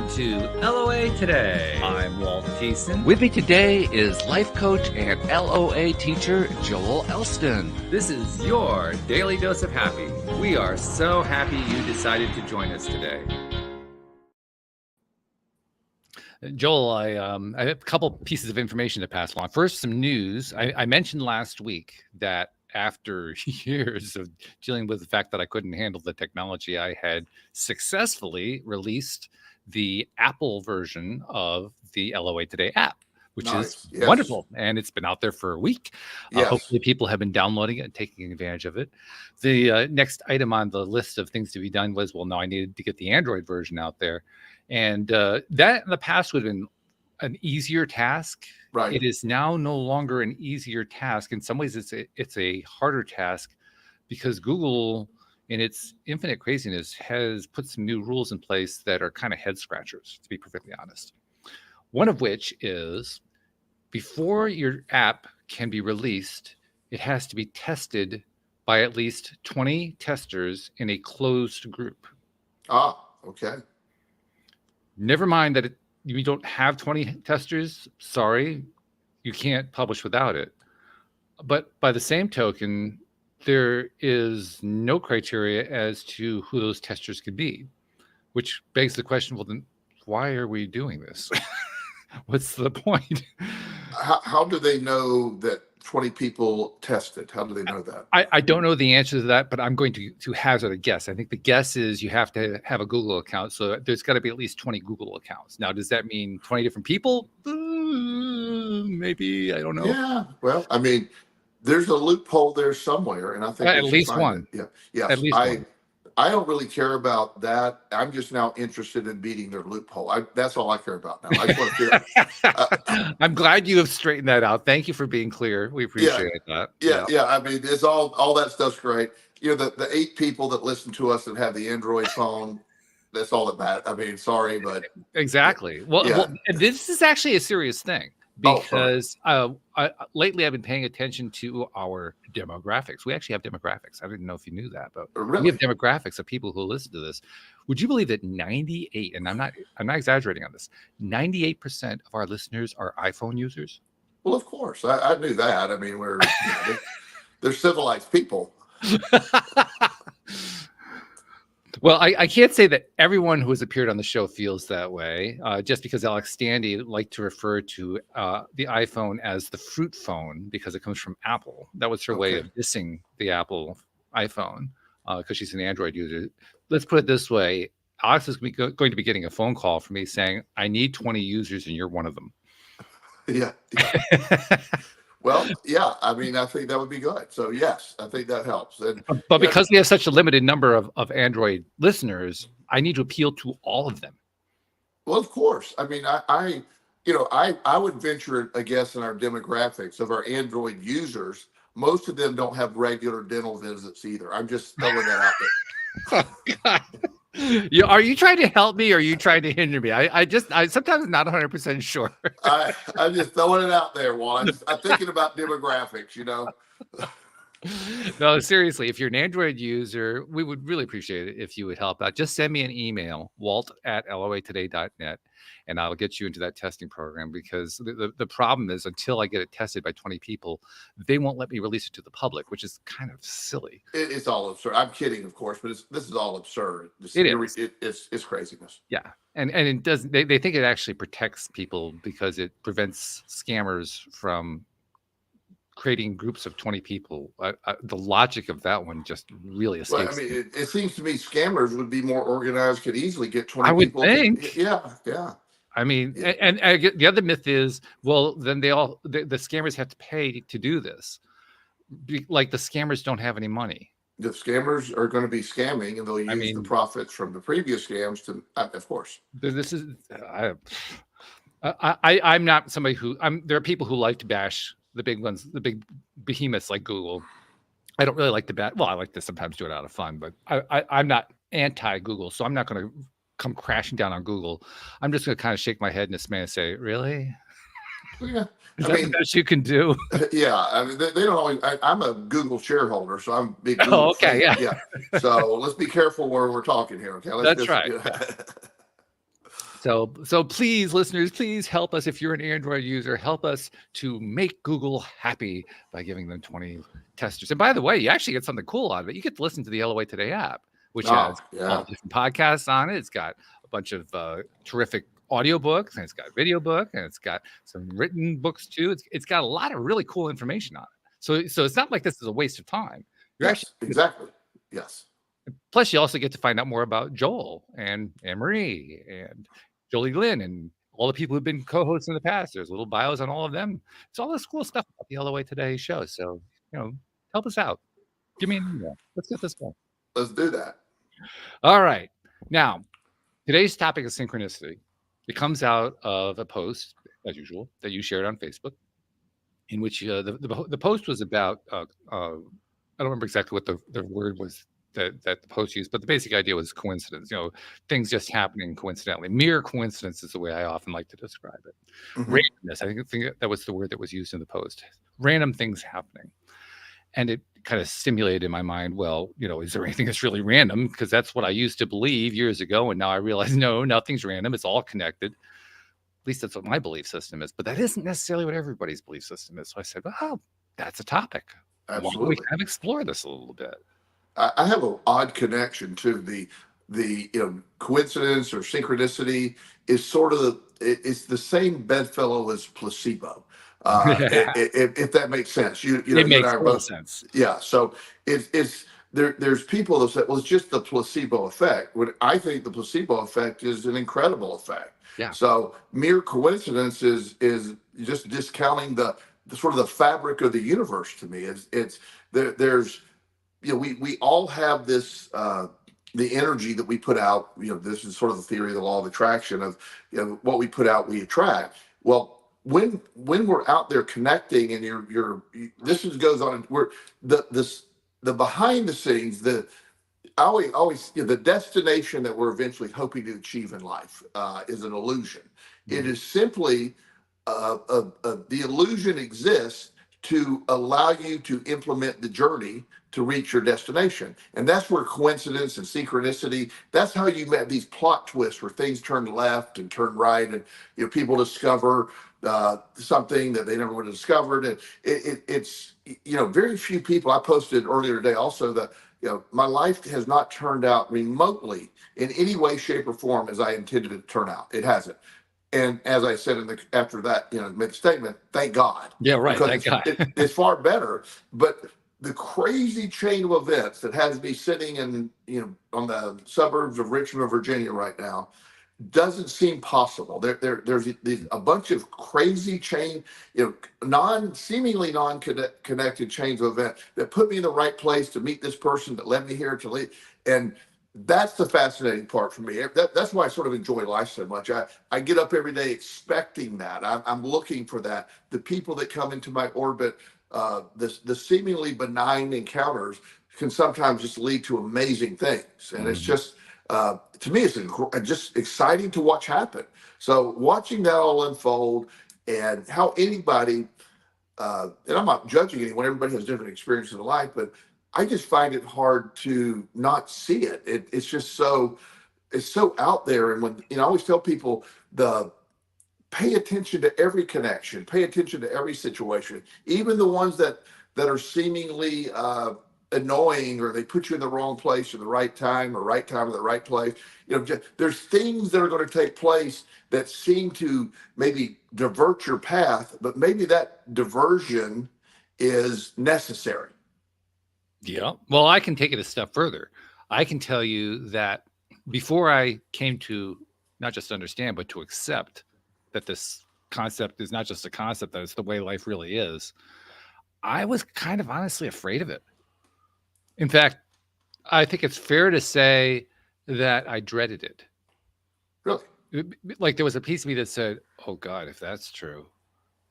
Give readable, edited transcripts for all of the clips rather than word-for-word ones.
Welcome to LOA Today. I'm Walt Jason. With me today is life coach and LOA teacher Joel Elston. This is your daily dose of happy. We are so happy you decided to join us today. Joel, I have a couple pieces of information to pass along. First, some news. I mentioned last week that after years of dealing with the fact that I couldn't handle the technology, I had successfully released the Apple version of the LOA Today app, which is wonderful. And it's been out there for a week. Hopefully people have been downloading it and taking advantage of it. The next item on the list of things to be done was, well, no, I needed to get the Android version out there. And that in the past would have been an easier task. Right. It is now no longer an easier task. In some ways, it's a harder task because Google, in its infinite craziness, has put some new rules in place that are kind of head scratchers, to be perfectly honest. One of which is before your app can be released, it has to be tested by at least 20 testers in a closed group. Ah, okay. Never mind that you don't have 20 testers. Sorry, you can't publish without it. But by the same token, there is no criteria as to who those testers could be, which begs the question, well, then why are we doing this? What's the point? How do they know that 20 people tested? How do they know that? I don't know the answer to that, but I'm going to hazard a guess. I think the guess is you have to have a Google account. So there's got to be at least 20 Google accounts. Now, does that mean 20 different people? Maybe. I don't know. Yeah. Well, I mean, there's a loophole there somewhere. And I think at least one. Yeah. Yes. At least one. I don't really care about that. I'm just now interested in beating their loophole. That's all I care about now. I just want to I'm glad you have straightened that out. Thank you for being clear. We appreciate that. Yeah. I mean, it's all that stuff's great. You know, the 8 people that listen to us and have the Android phone, that's all that matters. I mean, sorry, but exactly. Well, this is actually a serious thing. Because lately I've been paying attention to our demographics. We actually have demographics. I didn't know if you knew that, but we have demographics of people who listen to this. Would you believe that 98, and I'm not exaggerating on this, 98% of our listeners are iPhone users? Well, of course. I knew that. I mean, they're civilized people. Well, I can't say that everyone who has appeared on the show feels that way, just because Alex Standy liked to refer to the iPhone as the fruit phone because it comes from Apple. That was her way of dissing the Apple iPhone because she's an Android user. Let's put it this way. Alex is going to be getting a phone call from me saying, I need 20 users and you're one of them. Yeah. Well, yeah, I mean, I think that would be good. So, yes, I think that helps. But because we have such a limited number of Android listeners, I need to appeal to all of them. Well, of course. I mean, I would venture a guess in our demographics of our Android users. Most of them don't have regular dental visits either. I'm just throwing that out there. Oh, God. Are you trying to help me or are you trying to hinder me? I sometimes not 100% sure. I'm just throwing it out there, Walt. I'm thinking about demographics, you know. No, seriously, if you're an Android user, we would really appreciate it if you would help out. Just send me an email, walt@loatoday.net, and I'll get you into that testing program because the problem is until I get it tested by 20 people, they won't let me release it to the public, which is kind of silly. It's all absurd. I'm kidding, of course, but this is all absurd. It's craziness. Yeah. And it doesn't, they think it actually protects people because it prevents scammers from creating groups of 20 people. The logic of that one just really escapes. Well, I mean, it seems to me scammers would be more organized, could easily get 20 people. I would think. Yeah. I mean, and the other myth is, well, then the scammers have to pay to do this. Like the scammers don't have any money. The scammers are going to be scamming, and they'll use the profits from the previous scams to, of course. This is, I'm not somebody who, there are people who like to bash the big ones, the big behemoths like Google. I don't really like to bash. Well, I like to sometimes do it out of fun, but I'm not anti-Google, so I'm not going to come crashing down on Google. I'm just going to kind of shake my head in dismay and say, really? Yeah. Is that the best you can do? Yeah. I mean, they don't always, I'm a Google shareholder, so I'm a big Google fan. Yeah. So let's be careful where we're talking here. Okay. That's right. So please, listeners, please help us. If you're an Android user, help us to make Google happy by giving them 20 testers. And by the way, you actually get something cool out of it. You get to listen to the LOA Today app, which has all different podcasts on it. It's got a bunch of terrific audiobooks, and it's got a video book, and it's got some written books too. It's got a lot of really cool information on it. So it's not like this is a waste of time. You're exactly. Yes. Plus, you also get to find out more about Joel and Anne-Marie and Jolie Lynn and all the people who've been co-hosts in the past. There's little bios on all of them. It's all this cool stuff about the LOA Today show. So, help us out. Give me an email. Let's get this going. Let's do that. All right. Now, today's topic is synchronicity. It comes out of a post, as usual, that you shared on Facebook, in which the post was about, I don't remember exactly what the word was that the post used, but the basic idea was coincidence. Things just happening coincidentally. Mere coincidence is the way I often like to describe it. Mm-hmm. Randomness, I think that was the word that was used in the post. Random things happening. And it kind of stimulated in my mind, well, is there anything that's really random? Because that's what I used to believe years ago. And now I realize, no, nothing's random. It's all connected. At least that's what my belief system is. But that isn't necessarily what everybody's belief system is. So I said, well, that's a topic. Absolutely. Why don't we kind of explore this a little bit? I have an odd connection to the coincidence or synchronicity is sort of it's the same bedfellow as placebo. If that makes sense, it makes total sense. Yeah, so it's there's people that say, well, it's just the placebo effect. When I think the placebo effect is an incredible effect. Yeah. So mere coincidence is just discounting the sort of the fabric of the universe to me. There's we all have this the energy that we put out. This is sort of the theory of the law of attraction of what we put out we attract. Well, when we're out there connecting and this goes on, we're the behind the scenes, the destination that we're eventually hoping to achieve in life is an illusion. Mm-hmm. It is simply the illusion exists to allow you to implement the journey to reach your destination. And that's where coincidence and synchronicity, that's how you met these plot twists where things turn left and turn right, and people discover something that they never would have discovered. And it's very few people. I posted earlier today also that my life has not turned out remotely in any way, shape, or form as I intended it to turn out. It hasn't. And as I said after that, made a statement, thank God. Yeah, right. Thank God. It's far better. But the crazy chain of events that has me sitting in, on the suburbs of Richmond, Virginia right now, doesn't seem possible. There's a bunch of crazy chain, seemingly non-connected chains of events that put me in the right place to meet this person that led me here to leave. And that's the fascinating part for me. That's why I sort of enjoy life so much. I get up every day expecting that. I'm looking for that. The people that come into my orbit, the seemingly benign encounters can sometimes just lead to amazing things. And it's just, to me, it's just exciting to watch happen. So watching that all unfold and how anybody, and I'm not judging anyone, everybody has different experiences in life, but I just find it hard to not see it. It's just it's so out there. And when, I always tell people pay attention to every connection, pay attention to every situation, even the ones that are seemingly annoying, or they put you in the wrong place at the right time, or right time at the right place. There's things that are going to take place that seem to maybe divert your path, but maybe that diversion is necessary. Yeah. Well, I can take it a step further. I can tell you that before I came to not just understand, but to accept that this concept is not just a concept, that it's the way life really is, I was kind of honestly afraid of it. In fact, I think it's fair to say that I dreaded it. Really? Like there was a piece of me that said, oh God, if that's true,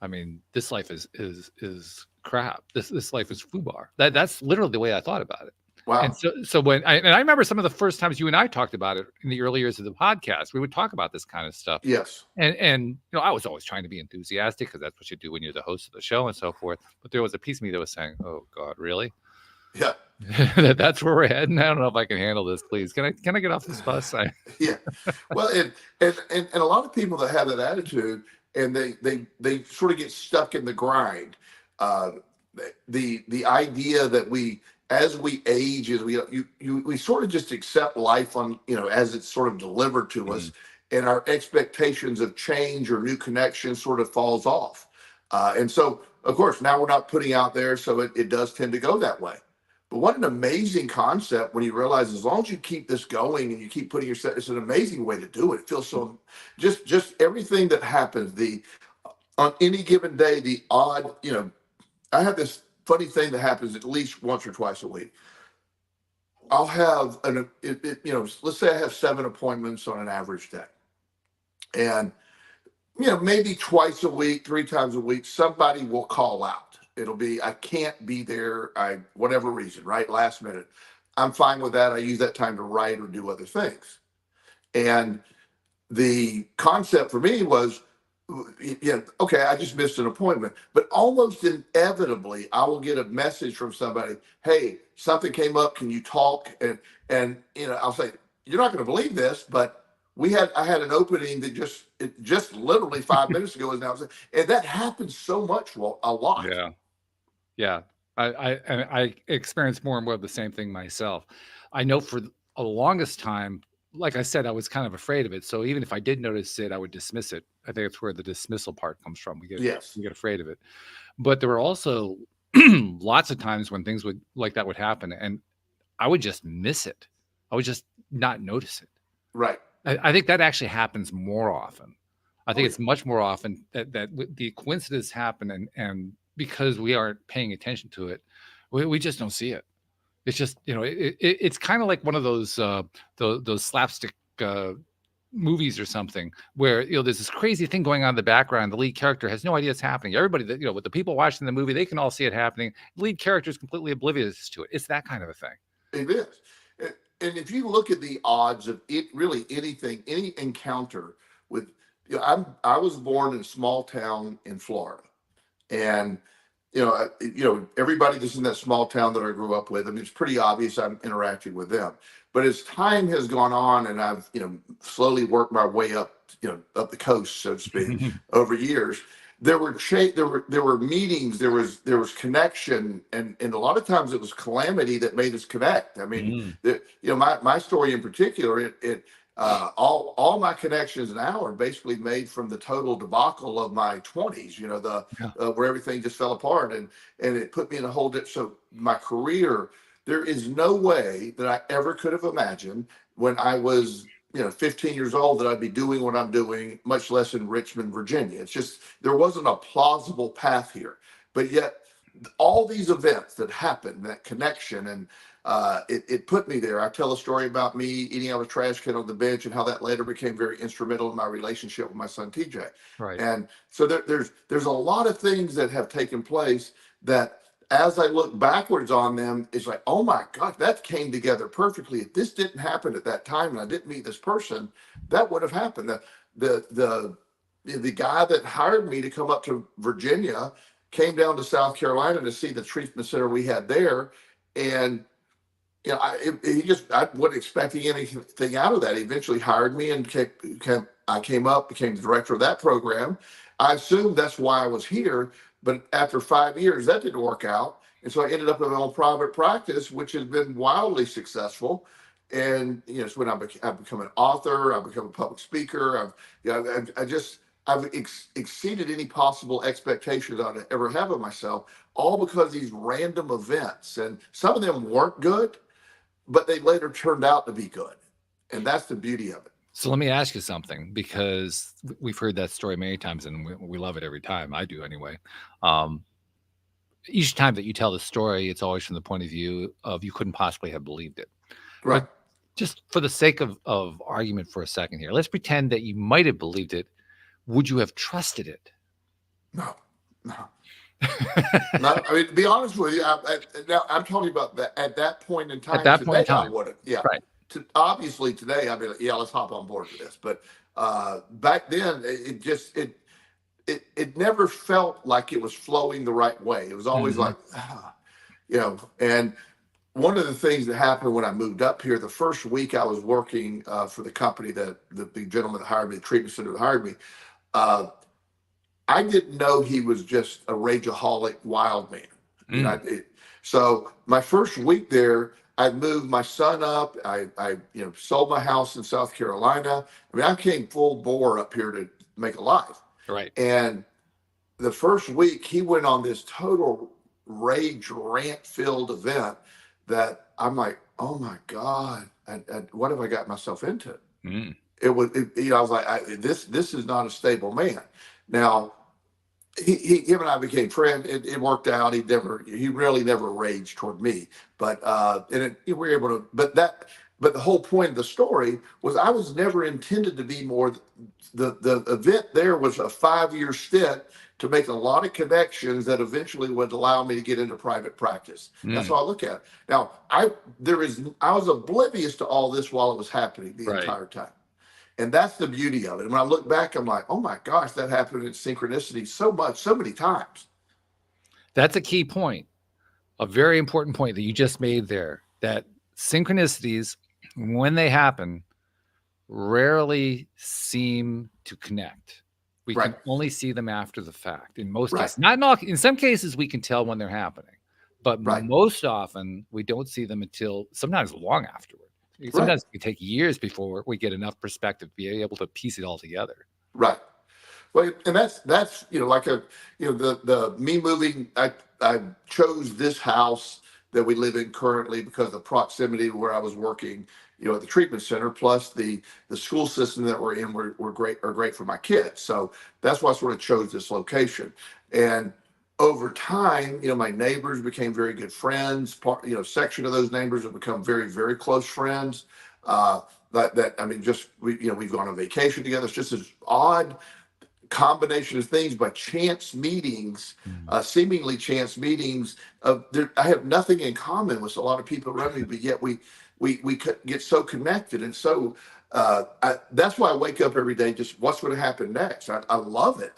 I mean, this life is crap. This life is foobar. That's literally the way I thought about it. Wow. And so when I remember some of the first times you and I talked about it in the early years of the podcast, we would talk about this kind of stuff. Yes. And I was always trying to be enthusiastic because that's what you do when you're the host of the show and so forth. But there was a piece of me that was saying, oh God, really? Yeah. That's where we're heading. I don't know if I can handle this. Please, can I get off this bus? Yeah. Well, and a lot of people that have that attitude, and they sort of get stuck in the grind. Uh, the idea that as we age, as we sort of just accept life on, as it's sort of delivered to us, and our expectations of change or new connections sort of falls off. And so, of course, now we're not putting out there, so it does tend to go that way. But what an amazing concept when you realize as long as you keep this going and you keep putting yourself, it's an amazing way to do it. It feels so, just everything that happens, on any given day, the odd, I have this funny thing that happens at least once or twice a week. I'll have let's say I have 7 appointments on an average day. And, maybe twice a week, 3 times a week, somebody will call out. It'll be, I can't be there, whatever reason, right? Last minute. I'm fine with that. I use that time to write or do other things. And the concept for me was, okay, I just missed an appointment, but almost inevitably, I will get a message from somebody, hey, something came up, can you talk? And I'll say, you're not going to believe this, but I had an opening that just literally 5 minutes ago is now, and that happens so much, well, a lot. Yeah. I experience more and more of the same thing myself. I know for the longest time, like I said, I was kind of afraid of it. So even if I did notice it, I would dismiss it. I think it's where the dismissal part comes from. We get afraid of it. But there were also lots of times when things like that would happen, and I would just miss it. I would just not notice it. Right. I think that actually happens more often. I think it's much more often that the coincidence happen, and because we aren't paying attention to it, we just don't see it. It's just, it's kind of like one of those slapstick movies or something where, there's this crazy thing going on in the background. The lead character has no idea it's happening. Everybody that, with the people watching the movie, they can all see it happening. The lead character is completely oblivious to it. It's that kind of a thing. It is. And if you look at the odds of it, really anything, any encounter with, I was born in a small town in Florida, and everybody that's in that small town that I grew up with, I mean, it's pretty obvious I'm interacting with them. But as time has gone on, and I've slowly worked my way up, up the coast, so to speak, over years, there were meetings, there was connection, and a lot of times it was calamity that made us connect. I mean, my story in particular, all my connections now are basically made from the total debacle of my 20s, where everything just fell apart, and it put me in a whole so my career, there is no way that I ever could have imagined when I was 15 years old that I'd be doing what I'm doing, much less in Richmond, Virginia. It's just, there wasn't a plausible path here. But yet all these events that happened, that connection, and it put me there. I tell a story about me eating out of a trash can on the bench, and how that later became very instrumental in my relationship with my son, TJ. Right. And so there's a lot of things that have taken place that, as I look backwards on them, it's like, oh my God, that came together perfectly. If this didn't happen at that time and I didn't meet this person, that would have happened. The guy that hired me to come up to Virginia came down to South Carolina to see the treatment center we had there. And I wasn't expecting anything out of that. He eventually hired me, and I came up, became the director of that program. I assumed that's why I was here. But after 5 years, that didn't work out. And so I ended up in my own private practice, which has been wildly successful. And, it's when I've become an author, I've become a public speaker. I've exceeded any possible expectations I'd ever have of myself, all because of these random events. And some of them weren't good, but they later turned out to be good. And that's the beauty of it. So let me ask you something, because we've heard that story many times, and we love it every time. I do anyway. Each time that you tell the story, it's always from the point of view of you couldn't possibly have believed it. Right. But just for the sake of argument for a second here, let's pretend that you might have believed it. Would you have trusted it? No. No, I mean, to be honest with you, now I'm talking about that at that point in time. At that point in time, I wouldn't. Yeah. Right. Obviously today, I'd be like, yeah, let's hop on board with this. But back then, it never felt like it was flowing the right way. It was always like, and one of the things that happened when I moved up here, the first week I was working for the company that the gentleman that hired me, the treatment center that hired me, uh, I didn't know he was just a rageaholic wild man. You know, so my first week there, I moved my son up. I sold my house in South Carolina. I mean, I came full bore up here to make a life. Right. And the first week, he went on this total rage rant filled event that I'm like, oh my God, what have I got myself into? I was like, this is not a stable man. Now, him and I became friends. It worked out. He really never raged toward me, but we were able to. But the whole point of the story was I was never intended to be more. The event there was a 5-year stint to make a lot of connections that eventually would allow me to get into private practice. That's how I look at it. Now, I was oblivious to all this while it was happening the entire time. And that's the beauty of it. And when I look back, I'm like, oh my gosh, that happened in synchronicity so many times. That's a key point, a very important point that you just made there, that synchronicities, when they happen, rarely seem to connect. We can only see them after the fact in most cases. Not in all, in some cases, we can tell when they're happening, but most often we don't see them until sometimes long afterward. Sometimes it can take years before we get enough perspective to be able to piece it all together. Right. Well, and that's the me moving. I chose this house that we live in currently because of the proximity to where I was working, at the treatment center, plus the school system that we're in are great for my kids. So that's why I sort of chose this location. And over time, my neighbors became very good friends. Section of those neighbors have become very, very close friends. We've gone on vacation together. It's just this odd combination of things, but chance meetings, seemingly chance meetings. I have nothing in common with a lot of people around me, but yet we get so connected. And so that's why I wake up every day, just what's going to happen next. I love it.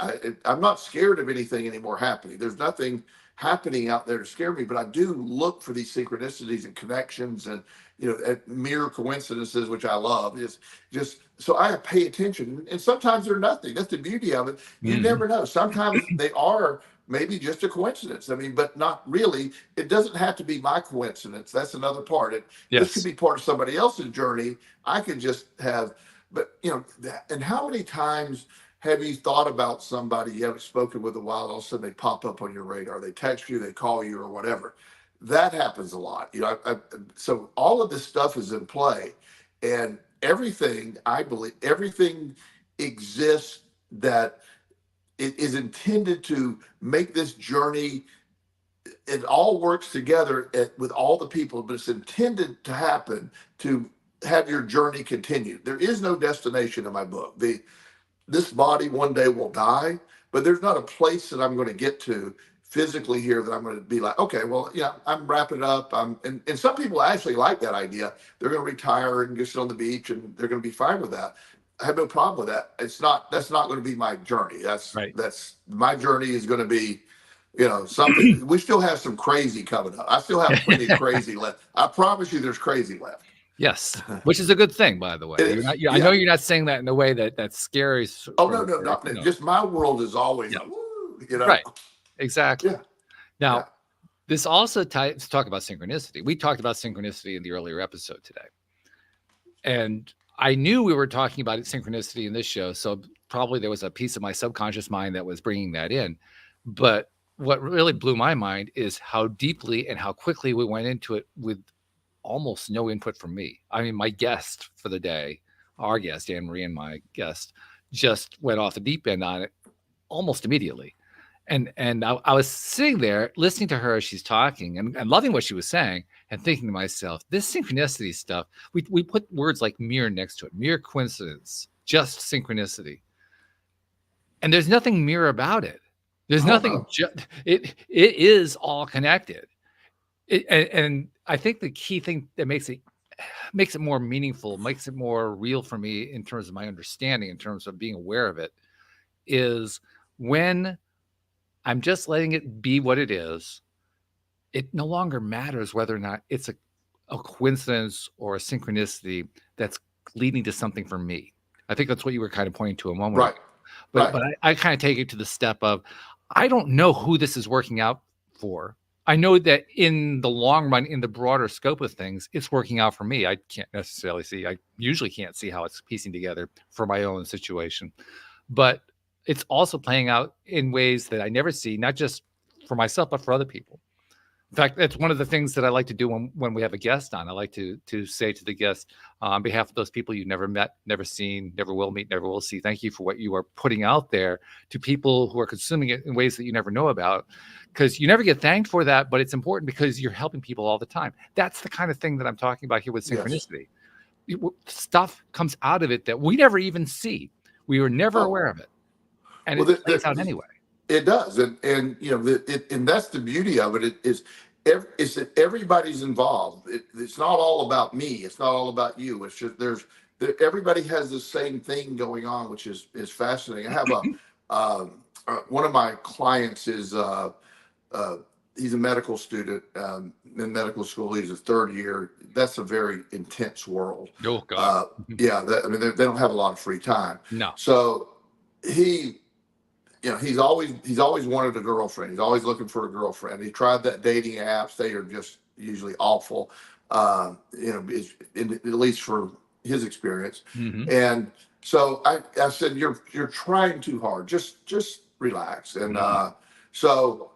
I'm not scared of anything anymore happening. There's nothing happening out there to scare me, but I do look for these synchronicities and connections and mere coincidences, which I love. Is just so I pay attention, and sometimes they're nothing. That's the beauty of it. You never know. Sometimes they are maybe just a coincidence. I mean, but not really. It doesn't have to be my coincidence. That's another part. This could be part of somebody else's journey. I could just have, but and how many times have you thought about somebody you haven't spoken with a while, all of a sudden they pop up on your radar, they text you, they call you or whatever? That happens a lot. So all of this stuff is in play, and I believe everything exists that it is intended to make this journey. It all works together with all the people, but it's intended to happen to have your journey continue. There is no destination in my book. This body one day will die, but there's not a place that I'm going to get to physically here that I'm going to be like, okay, well, I'm wrapping it up. And some people actually like that idea. They're going to retire and just sit on the beach and they're going to be fine with that. I have no problem with that. That's not going to be my journey. That's my journey is going to be, something. We still have some crazy coming up. I still have plenty of crazy left. I promise you there's crazy left. Yes, which is a good thing, by the way. I know you're not saying that in a way that's scary. Oh, no. Just my world is always, Right. Exactly. Yeah. Now, this also ties to talk about synchronicity. We talked about synchronicity in the earlier episode today. And I knew we were talking about synchronicity in this show. So probably there was a piece of my subconscious mind that was bringing that in. But what really blew my mind is how deeply and how quickly we went into it with almost no input from me. I mean, my guest for the day, our guest, Anne Marie, and my guest, just went off the deep end on it almost immediately. And I was sitting there listening to her as she's talking and loving what she was saying and thinking to myself, this synchronicity stuff, we put words like mere next to it, mere coincidence, just synchronicity. And there's nothing mere about it. There's nothing, it is all connected. And I think the key thing that makes it more meaningful, makes it more real for me in terms of my understanding, in terms of being aware of it, is when I'm just letting it be what it is. It no longer matters whether or not it's a coincidence or a synchronicity that's leading to something for me. I think that's what you were kind of pointing to a moment Right. ago. But Right. I kind of take it to the step of, I don't know who this is working out for. I know that in the long run, in the broader scope of things, it's working out for me. I can't necessarily see, I usually can't see how it's piecing together for my own situation. But it's also playing out in ways that I never see, not just for myself, but for other people. In fact, that's one of the things that I like to do when we have a guest on. I like to say to the guest, on behalf of those people you've never met, never seen, never will meet, never will see, thank you for what you are putting out there to people who are consuming it in ways that you never know about. Because you never get thanked for that, but it's important because you're helping people all the time. That's the kind of thing that I'm talking about here with Yes. synchronicity. Stuff comes out of it that we never even see. We were never Oh, aware of it. And well, it plays out anyway. it does, and you know, and that's the beauty of it. Is that everybody's involved. It's not all about me. It's not all about you. It's just everybody has the same thing going on, which is fascinating. I have one of my clients is uh, he's a medical student in medical school. He's a third year. That's a very intense world. Oh, God. Uh, yeah, I mean, they don't have a lot of free time. No. So he, you know, he's always wanted a girlfriend. He's always looking for a girlfriend. He tried that dating apps. They are just usually awful. You know, at least for his experience. Mm-hmm. And so I said, you're trying too hard. Just relax. And so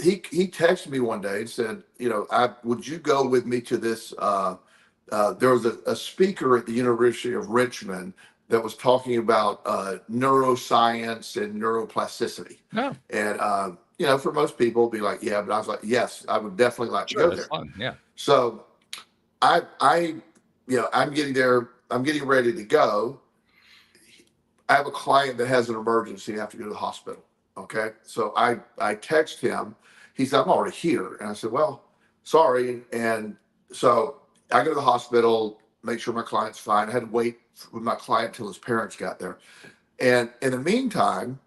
he texted me one day and said, you know, would you go with me to this? There was a speaker at the University of Richmond that was talking about neuroscience and neuroplasticity. No. And you know, for most people, it'd be like, yeah, but I was like, yes, I would definitely like to Sure, go that's there. fun. Yeah. So you know, I'm getting there. I'm getting ready to go. I have a client that has an emergency. I have to go to the hospital. Okay. So I text him. He said, I'm already here. And I said, well, sorry. And so I go to the hospital, make sure my client's fine. I had to wait with my client till his parents got there. And in the meantime,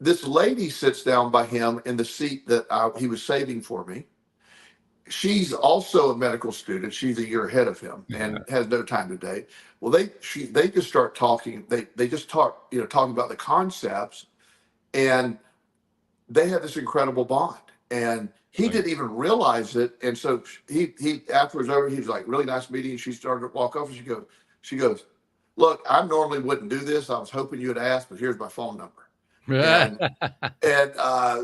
this lady sits down by him in the seat that he was saving for me. She's also a medical student. She's a year ahead of him and has no time to date. Well, they just start talking. They just talk, you know, talking about the concepts, and they had this incredible bond. And he didn't even realize it. And so he afterwards over, he's like, really nice meeting. She started to walk over. She goes, look, I normally wouldn't do this. I was hoping you would ask, but here's my phone number. And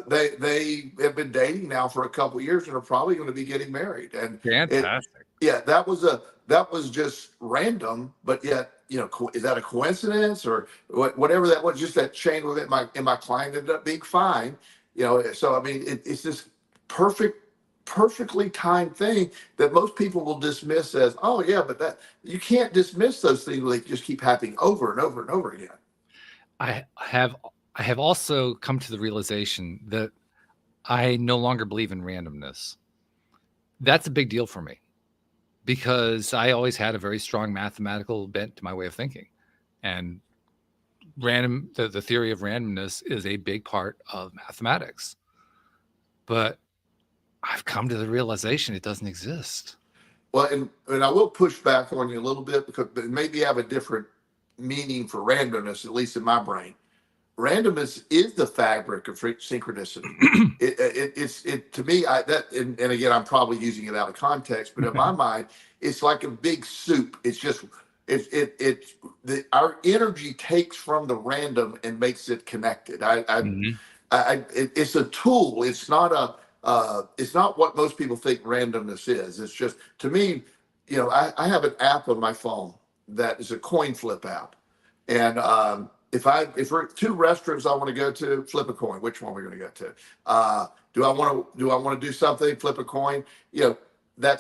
they have been dating now for a couple of years and are probably going to be getting married. And Fantastic. that was just random, but yet, you know, is that a coincidence or whatever that was? Just that chain of it. My client ended up being fine, you know. So I mean, it's this perfectly timed thing that most people will dismiss as, oh yeah, but that you can't dismiss those things. They just keep happening over and over and over again. I have also come to the realization that I no longer believe in randomness. That's a big deal for me because I always had a very strong mathematical bent to my way of thinking. And the theory of randomness is a big part of mathematics. But I've come to the realization it doesn't exist. Well, and I will push back on you a little bit because maybe I have a different meaning for randomness, at least in my brain. Randomness is the fabric of synchronicity. It's to me, and again, I'm probably using it out of context, but in my mind, it's like a big soup. It's just our energy takes from the random and makes it connected. It's a tool. It's not what most people think randomness is. It's just, to me, you know, I have an app on my phone that is a coin flip app, and if we're two restaurants I want to go to, flip a coin. Which one we're going to go to? Do I want to do something? Flip a coin. You know,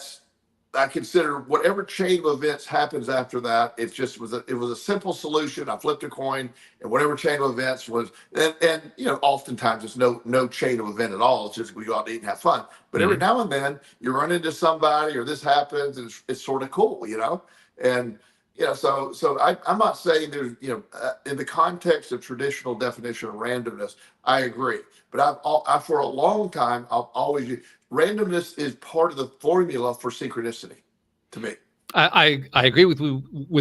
I consider whatever chain of events happens after that. It was a simple solution. I flipped a coin, and whatever chain of events was, and you know, oftentimes it's no chain of event at all. It's just we go out to eat and have fun. But every now and then you run into somebody, or this happens, and it's sort of cool, you know, and. Yeah, so I'm not saying there's, you know, in the context of traditional definition of randomness, I agree. But I for a long time, I've always used, randomness is part of the formula for synchronicity to me. I agree with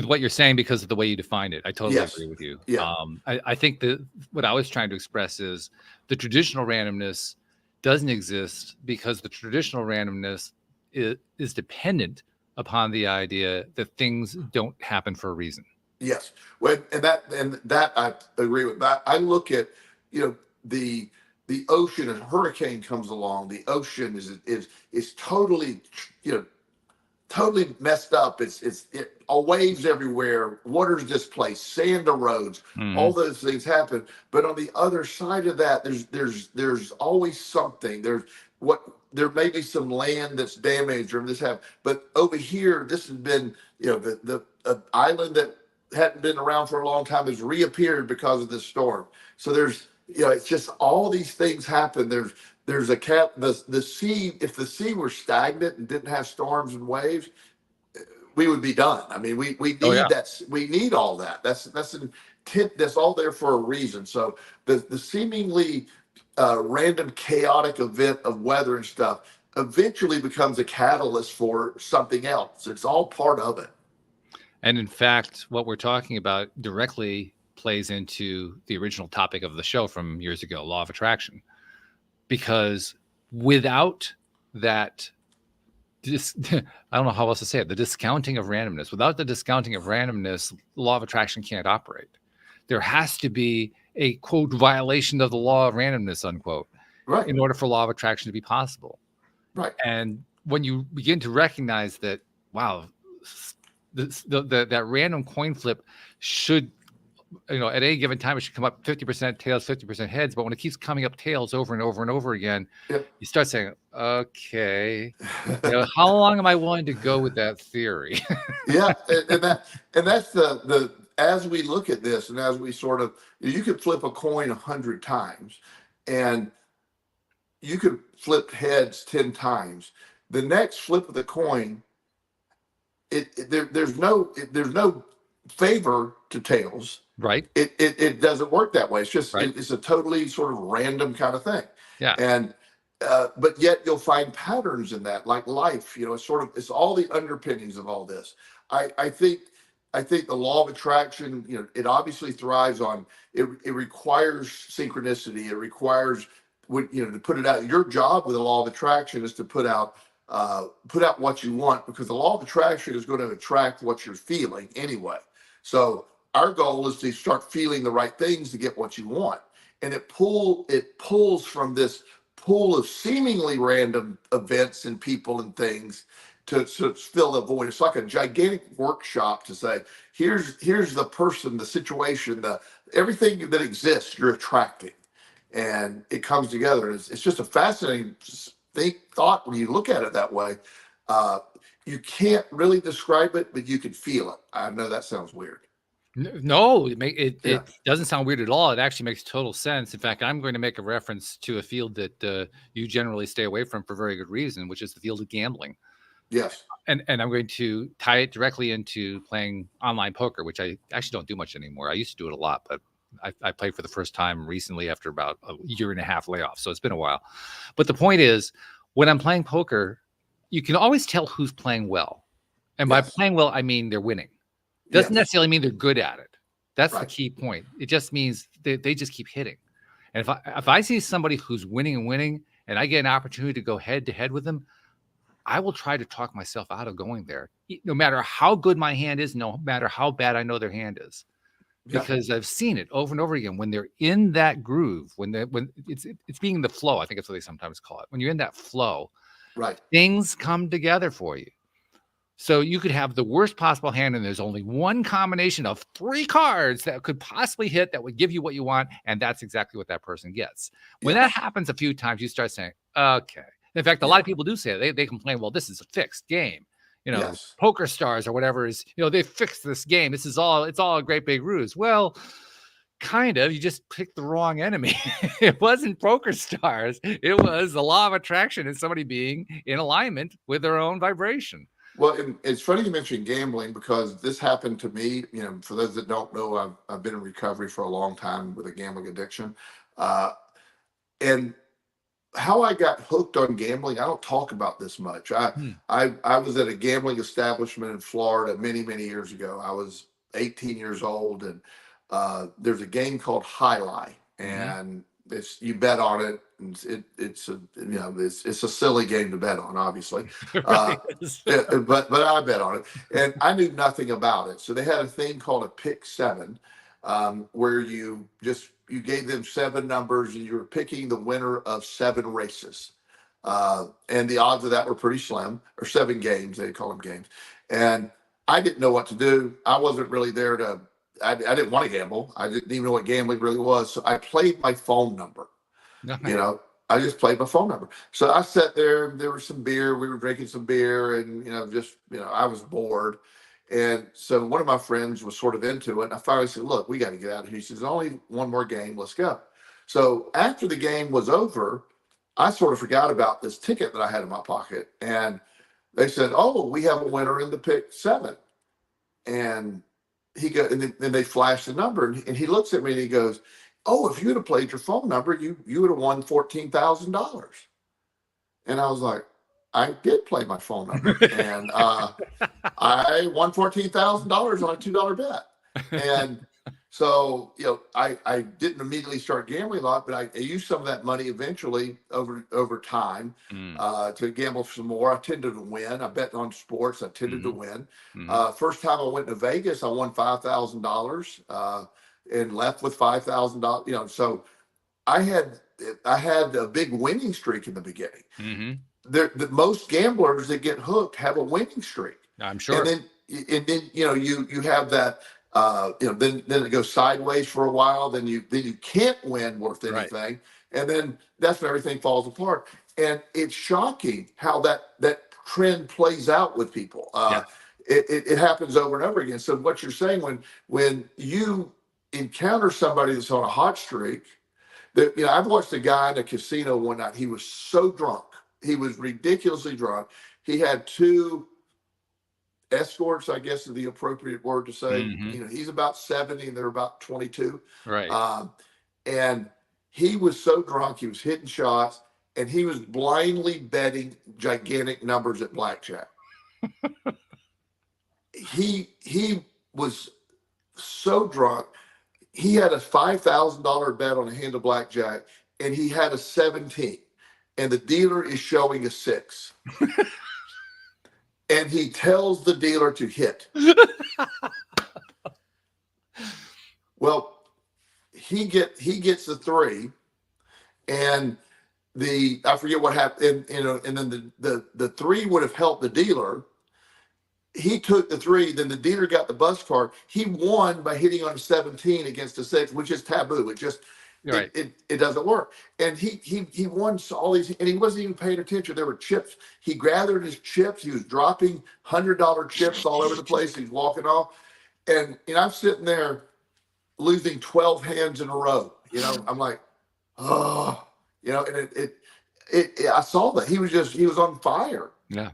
what you're saying because of the way you defined it. I totally Yes. agree with you. Yeah. I think that what I was trying to express is the traditional randomness doesn't exist because the traditional randomness is dependent upon the idea that things don't happen for a reason. Yes. Well, and that I agree with. That I look at, you know, the ocean, and a hurricane comes along. The ocean is totally, you know, totally messed up. It waves everywhere, water's displaced, sand erodes, all those things happen. But on the other side of that, there's always something. There may be some land that's damaged or this have, but over here, this has been, you know, the island that hadn't been around for a long time has reappeared because of this storm. So there's, you know, it's just all these things happen. There's the sea. If the sea were stagnant and didn't have storms and waves, we would be done. I mean, we need that. We need all that. That's an intent. That's all there for a reason. So the seemingly random chaotic event of weather and stuff eventually becomes a catalyst for something else. It's all part of it. And in fact, what we're talking about directly plays into the original topic of the show from years ago, law of attraction. Because without that, I don't know how else to say it, the discounting of randomness, without the discounting of randomness, the law of attraction can't operate. There has to be a, quote, violation of the law of randomness, unquote, Right. in order for law of attraction to be possible. Right. And when you begin to recognize that, wow, that random coin flip should, you know, at any given time, it should come up 50% tails, 50% heads. But when it keeps coming up tails over and over and over again, you start saying, okay, you know, how long am I willing to go with that theory? Yeah. And that's the, as we look at this and as we sort of, you could flip a coin 100 times and you could flip heads 10 times. The next flip of the coin, there's no favor to tails. Right. It doesn't work that way. It's just, it's a totally sort of random kind of thing. Yeah. And, but yet you'll find patterns in that, like life, you know, it's all the underpinnings of all this. I think the law of attraction, you know, it obviously thrives on, it requires synchronicity. It requires, you know, to put it out. Your job with the law of attraction is to put out what you want, because the law of attraction is going to attract what you're feeling anyway. So our goal is to start feeling the right things to get what you want. And it pulls from this pool of seemingly random events and people and things to fill the void. It's like a gigantic workshop to say, here's the person, the situation, everything that exists, you're attracting. And it comes together. It's just a fascinating thought when you look at it that way. You can't really describe it, but you can feel it. I know that sounds weird. No, it doesn't sound weird at all. It actually makes total sense. In fact, I'm going to make a reference to a field that you generally stay away from for very good reason, which is the field of gambling. Yes. And I'm going to tie it directly into playing online poker, which I actually don't do much anymore. I used to do it a lot, but I played for the first time recently after about a year and a half layoff. So it's been a while. But the point is, when I'm playing poker, you can always tell who's playing well. And by playing well, I mean they're winning. Doesn't necessarily mean they're good at it. That's the key point. It just means they just keep hitting. And if I see somebody who's winning and I get an opportunity to go head to head with them, I will try to talk myself out of going there, no matter how good my hand is, no matter how bad I know their hand is. Because I've seen it over and over again. When they're in that groove, when it's being the flow, I think that's what they sometimes call it. When you're in that flow, things come together for you. So you could have the worst possible hand, and there's only one combination of 3 cards that could possibly hit that would give you what you want, and that's exactly what that person gets. When that happens a few times, you start saying, okay. In fact, a lot of people do say it. They complain, well, this is a fixed game. You know, Poker Stars or whatever is, you know, they fixed this game. It's all a great big ruse. Well, kind of. You just picked the wrong enemy. It wasn't Poker Stars. It was the law of attraction and somebody being in alignment with their own vibration. Well, it's funny you mentioned gambling, because this happened to me. You know, for those that don't know, I've been in recovery for a long time with a gambling addiction, and how I got hooked on gambling, I don't talk about this much. Hmm. I was at a gambling establishment in Florida many, many years ago. I was 18 years old, and there's a game called Highlight, Mm-hmm. and it's you bet on it. And it's a silly game to bet on, obviously. Uh, Right. but I bet on it, and I knew nothing about it. So they had a thing called a pick seven, where you gave them seven numbers and you were picking the winner of seven races. And the odds of that were pretty slim, or seven games, they call them games. And I didn't know what to do. I wasn't really there I didn't want to gamble. I didn't even know what gambling really was. So I played my phone number. You Nice. know, I just played my phone number. So I sat there, there was some beer, we were drinking some beer, and I was bored. And so one of my friends was sort of into it. And I finally said, look, we got to get out of here. He says, only one more game, let's go. So after the game was over, I sort of forgot about this ticket that I had in my pocket. And they said, oh, we have a winner in the pick seven. And then they flashed the number, and he looks at me and he goes, oh, if you had played your phone number, you would have won $14,000. And I was like, I did play my phone number, and I won $14,000 on a $2 bet. And so, I didn't immediately start gambling a lot, but I used some of that money eventually over time Mm. to gamble some more. I tended to win. I bet on sports. I tended to Mm-hmm. win. Mm-hmm. First time I went to Vegas, I won $5,000 and left with $5,000. So I had I had a big winning streak in the beginning. Mm-hmm. The most gamblers that get hooked have a winning streak, I'm and sure. then you have that. Then it goes sideways for a while. Then you can't win worth Right. anything, and then that's when everything falls apart. And it's shocking how that trend plays out with people. Yeah. It happens over and over again. So what you're saying, when you encounter somebody that's on a hot streak, I've watched a guy in a casino one night. He was so drunk. He was ridiculously drunk. He had two escorts, I guess is the appropriate word to say. Mm-hmm. He's about 70 and they're about 22. Right. And he was so drunk, he was hitting shots, and he was blindly betting gigantic numbers at blackjack. He was so drunk. He had a $5,000 bet on a hand of blackjack, and he had a 17, and the dealer is showing a 6. And he tells the dealer to hit. Well, he gets the 3, and I forget what happened, and then the 3 would have helped the dealer. He took the 3, then the dealer got the bus card. He won by hitting on a 17 against a 6, which is taboo. Right. It doesn't work. And he won all these, and he wasn't even paying attention. There were chips. He gathered his chips. He was dropping $100 chips all over the place. He's walking off, and I'm sitting there losing 12 hands in a row. I'm like, oh, and I saw that he was on fire. Yeah.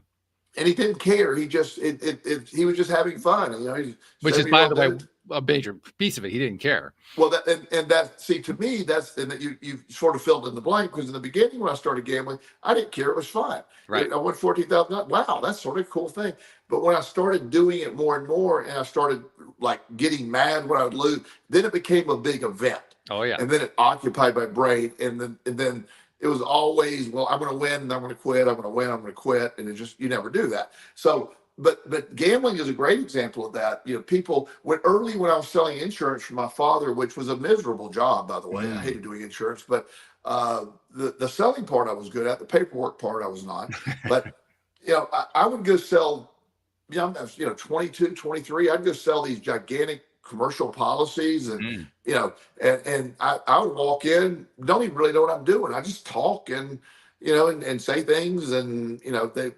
And he didn't care. He was just having fun. He's Which is, by the way, a major piece of it. He didn't care. Well, to me, that you sort of filled in the blank, because in the beginning when I started gambling, I didn't care. It was fun. Right. I won $14,000. Wow, that's sort of a cool thing. But when I started doing it more and more, and I started like getting mad when I would lose, then it became a big event. Oh yeah. And then it occupied my brain, and then it was always, well, I'm going to win and I'm going to quit. I'm going to win. I'm going to quit. And you never do that. So, but gambling is a great example of that. People, when I was selling insurance for my father, which was a miserable job, by the way, I hated doing insurance, but the selling part I was good at, the paperwork part I was not. But, I would go sell, I was, 22, 23, I'd go sell these gigantic commercial policies, and and I would walk in, don't even really know what I'm doing. I just talk and and say things, and they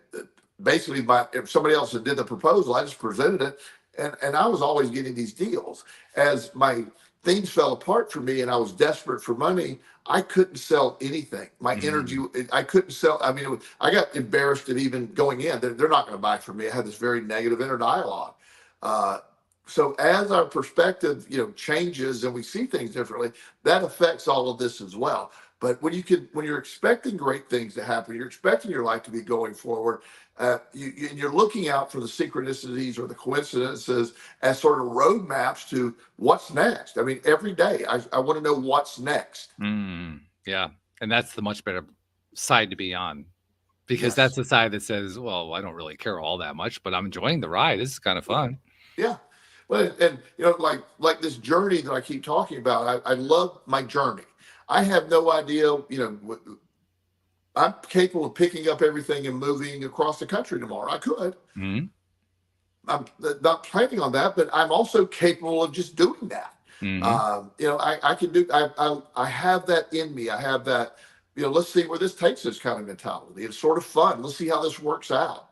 basically, if somebody else had did the proposal, I just presented it, and I was always getting these deals. As my things fell apart for me and I was desperate for money, I couldn't sell anything. My energy, I couldn't sell. I mean, I got embarrassed at even going in. They're not going to buy from me. I had this very negative inner dialogue. So as our perspective, changes and we see things differently, that affects all of this as well. But when you're expecting great things to happen, you're expecting your life to be going forward. You're looking out for the synchronicities or the coincidences as sort of roadmaps to what's next. I mean, every day I want to know what's next. Yeah, and that's the much better side to be on, because that's the side that says, well, I don't really care all that much, but I'm enjoying the ride. This is kind of fun. Yeah. Well, and like this journey that I keep talking about, I love my journey. I have no idea, I'm capable of picking up everything and moving across the country tomorrow. I could. Mm-hmm. I'm not planning on that, but I'm also capable of just doing that. Mm-hmm. I can do. I have that in me. I have that. Let's see where this takes us kind of mentality. It's sort of fun. Let's see how this works out.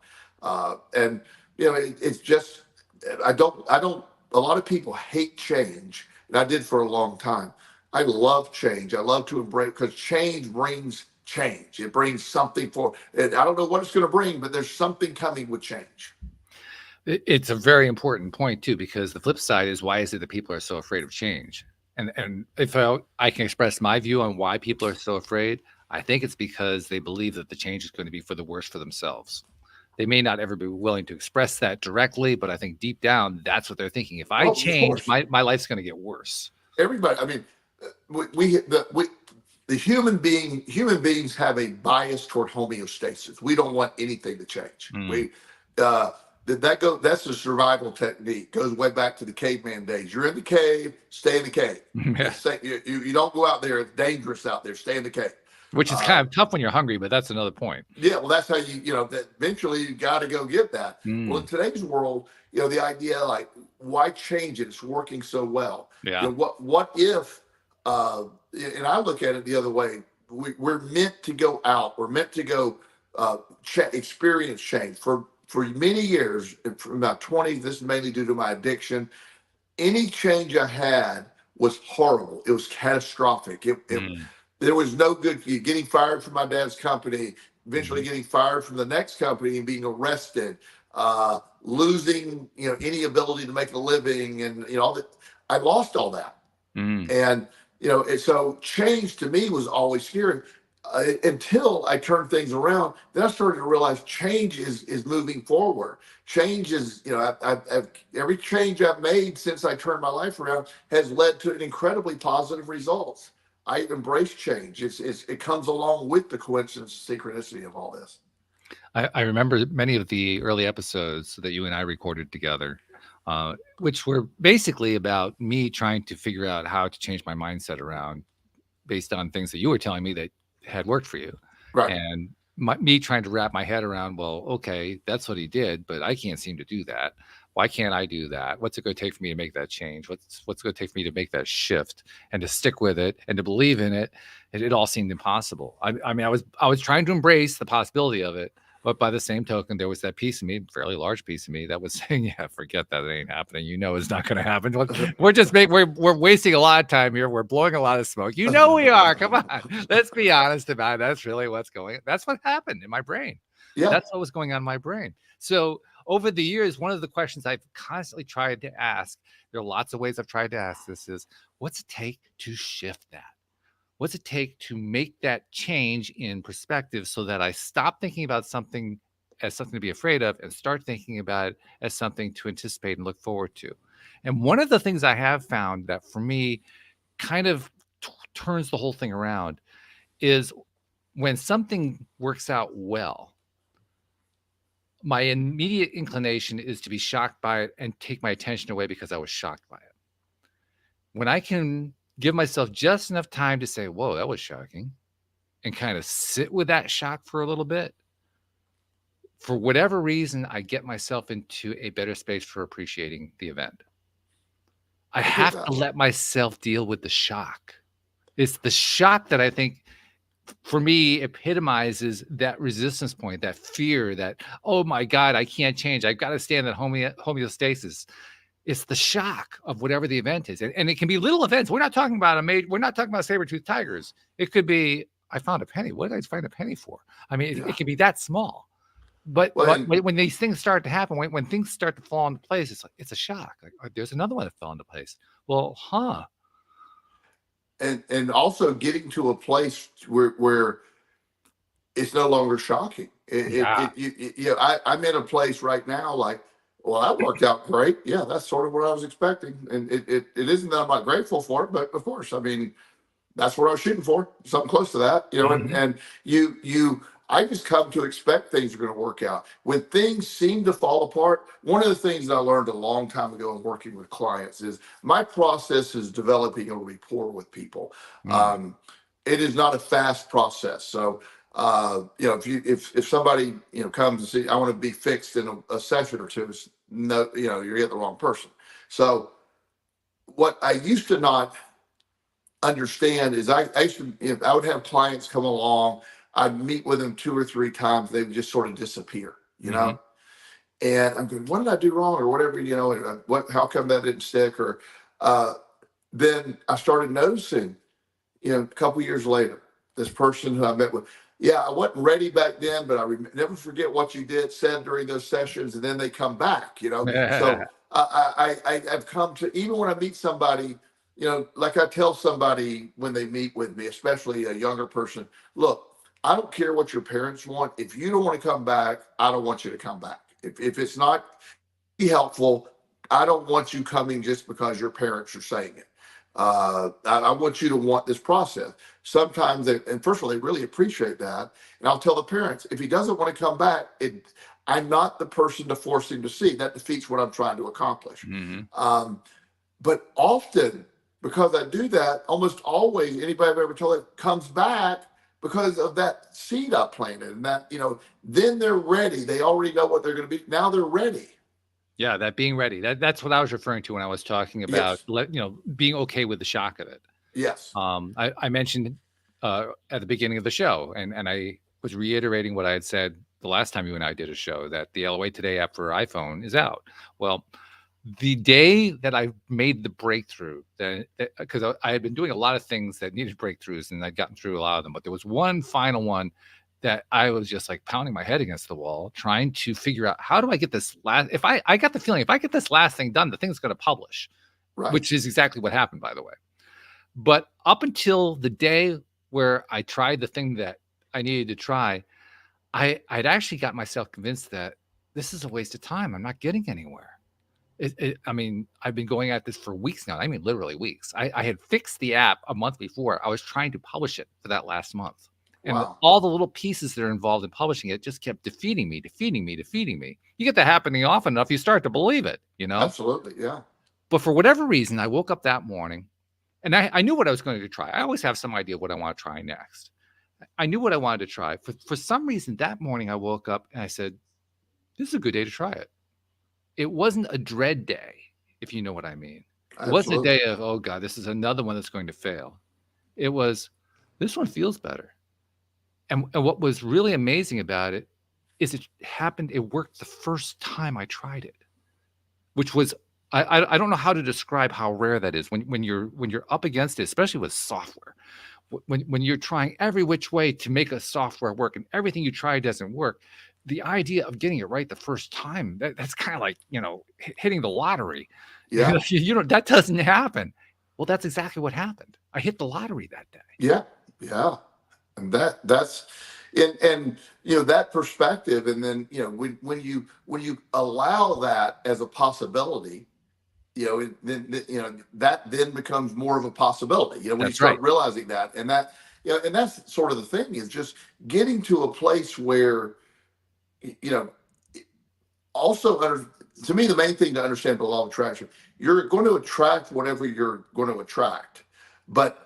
And it's just. I don't. A lot of people hate change, and I did for a long time. I love change. I love to embrace, because change brings change. It brings something for. And I don't know what it's going to bring, but there's something coming with change. It's a very important point too, because the flip side is, why is it that people are so afraid of change? And if I can express my view on why people are so afraid, I think it's because they believe that the change is going to be for the worse for themselves. They may not ever be willing to express that directly, but I think deep down, that's what they're thinking. If I change, my life's going to get worse. Everybody, I mean, the human beings have a bias toward homeostasis. We don't want anything to change. That's a survival technique. Goes way back to the caveman days. You're in the cave, stay in the cave. You don't go out there. It's dangerous out there. Stay in the cave. Which is kind of tough when you're hungry, but that's another point. Yeah, well, that's how that eventually you got to go get that. Well, in today's world, the idea, like, why change it? It's working so well. Yeah. What if, and I look at it the other way, we're meant to go out. We're meant to go experience change. For many years, from about 20, this is mainly due to my addiction, any change I had was horrible. It was catastrophic. There was no good. Getting fired from my dad's company, eventually getting fired from the next company and being arrested, losing any ability to make a living, and all that. I lost all that. And so change to me was always scary. Until I turned things around, then I started to realize change is moving forward. Change is, every change I've made since I turned my life around has led to an incredibly positive results. I embrace change. It comes along with the coincidence, synchronicity of all this. I remember many of the early episodes that you and I recorded together, which were basically about me trying to figure out how to change my mindset around based on things that you were telling me that had worked for you. Right. And me trying to wrap my head around, well, okay, that's what he did, but I can't seem to do that. Why can't I do that? What's it going to take for me to make that change? What's going to take for me to make that shift and to stick with it and to believe in it? It all seemed impossible. I mean, I was trying to embrace the possibility of it, but by the same token, there was that piece of me, fairly large piece of me, that was saying, "Yeah, forget that. It ain't happening. It's not going to happen. We're wasting a lot of time here. We're blowing a lot of smoke. We are. Come on, let's be honest about it. That's really what's going on. That's what happened in my brain. Yeah, that's what was going on in my brain. So over the years, one of the questions I've constantly tried to ask, there are lots of ways I've tried to ask this, is what's it take to shift that? What's it take to make that change in perspective so that I stop thinking about something as something to be afraid of and start thinking about it as something to anticipate and look forward to? And one of the things I have found that for me kind of turns the whole thing around is when something works out well, my immediate inclination is to be shocked by it and take my attention away because I was shocked by it. When I can give myself just enough time to say, whoa, that was shocking, and kind of sit with that shock for a little bit, for whatever reason, I get myself into a better space for appreciating the event. I have to let myself deal with the shock. It's the shock that I think, for me, epitomizes that resistance point, that fear, that, oh my God, I can't change. I've got to stay in that homeostasis. It's the shock of whatever the event is. And it can be little events. We're not talking about we're not talking about saber-toothed tigers. It could be, I found a penny. What did I find a penny for? I mean, it can be that small. But when these things start to happen, when things start to fall into place, it's a shock. Like, there's another one that fell into place. Well, and also getting to a place where it's no longer shocking. Yeah. I'm in a place right now like, well, that worked out great. Yeah, that's sort of what I was expecting. And it isn't that I'm not grateful for it, but of course, I mean, that's what I was shooting for, something close to that, Mhm. and I just come to expect things are going to work out. When things seem to fall apart, one of the things that I learned a long time ago in working with clients is my process is developing a rapport with people. Mm. Um, it is not a fast process. So, if somebody, comes and see, I want to be fixed in a session or two, no, you're getting the wrong person. So what I used to not understand is I used to, if I would have clients come along, I'd meet with them 2 or 3 times, they would just sort of disappear, Mhm. and I'm going, what did I do wrong or whatever, how come that didn't stick? Or uh, then I started noticing, a couple years later, this person who I met with, yeah, I wasn't ready back then, but never forget what you said during those sessions, and then they come back, So I've come to, even when I meet somebody, like I tell somebody when they meet with me, especially a younger person, look, I don't care what your parents want. If you don't want to come back, I don't want you to come back. If it's not be helpful, I don't want you coming just because your parents are saying it. I want you to want this process. Sometimes, and first of all, they really appreciate that. And I'll tell the parents, if he doesn't want to come back, I'm not the person to force him to see. That defeats what I'm trying to accomplish. Mhm. But often, because I do that, almost always anybody I've ever told it comes back because of that seed I planted. And that, then they're ready. They already know what they're going to be. Now they're ready. Yeah, that being ready. That's what I was referring to when I was talking about, Yes. being okay with the shock of it. Yes. I mentioned at the beginning of the show, and I was reiterating what I had said the last time you and I did a show, that the LOA Today app for iPhone is out. Well, the day that I made the breakthrough, that because I had been doing a lot of things that needed breakthroughs, and I'd gotten through a lot of them, but there was one final one that I was just like pounding my head against the wall, trying to figure out, how do I get this last? If I got the feeling, if I get this last thing done, the thing's going to publish, Right. which is exactly what happened, by the way. But up until the day where I tried the thing that I needed to try, I'd actually got myself convinced that this is a waste of time. I'm not getting anywhere. I mean, I've been going at this for weeks now. I mean, literally weeks. I had fixed the app a month before. I was trying to publish it for that last month. And Wow. all the little pieces that are involved in publishing it just kept defeating me, defeating me, defeating me. You get that happening often enough, you start to believe it, Absolutely. Yeah. But for whatever reason, I woke up that morning and I knew what I was going to try. I always have some idea of what I want to try next. I knew what I wanted to try. For some reason, that morning I woke up and I said, this is a good day to try it. It wasn't a dread day, if you know what I mean. It wasn't a Absolutely. day of, oh God, this is another one that's going to fail. It was, this one feels better. And what was really amazing about it is it worked the first time I tried it, which was, I don't know how to describe how rare that is when you're up against it, especially with software. When you're trying every which way to make a software work and everything you try doesn't work, the idea of getting it right the first time, that's kind of like, hitting the lottery. Yeah. That doesn't happen. Well, that's exactly what happened. I hit the lottery that day. Yeah. Yeah. And that's and that perspective, and then when you allow that as a possibility, that then becomes more of a possibility, when you That's right. start realizing that. And that's sort of the thing, is just getting to a place where, you know also to me, the main thing to understand the law of attraction, you're going to attract whatever you're going to attract, but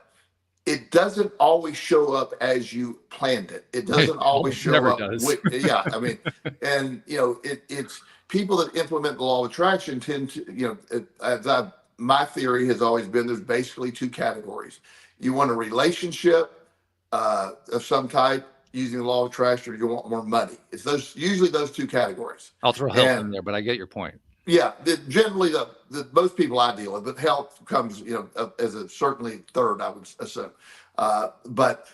it doesn't always show up as you planned it. It It doesn't always almost show never up does. with, yeah, I mean, and it's people that implement the law of attraction tend to, my theory has always been, there's basically two categories. You want a relationship of some type using the law of attraction, or you want more money. It's usually those two categories. I'll throw health in And there, but I get your point. yeah, generally the most people I deal with, but health comes, as a certainly third, I would assume. But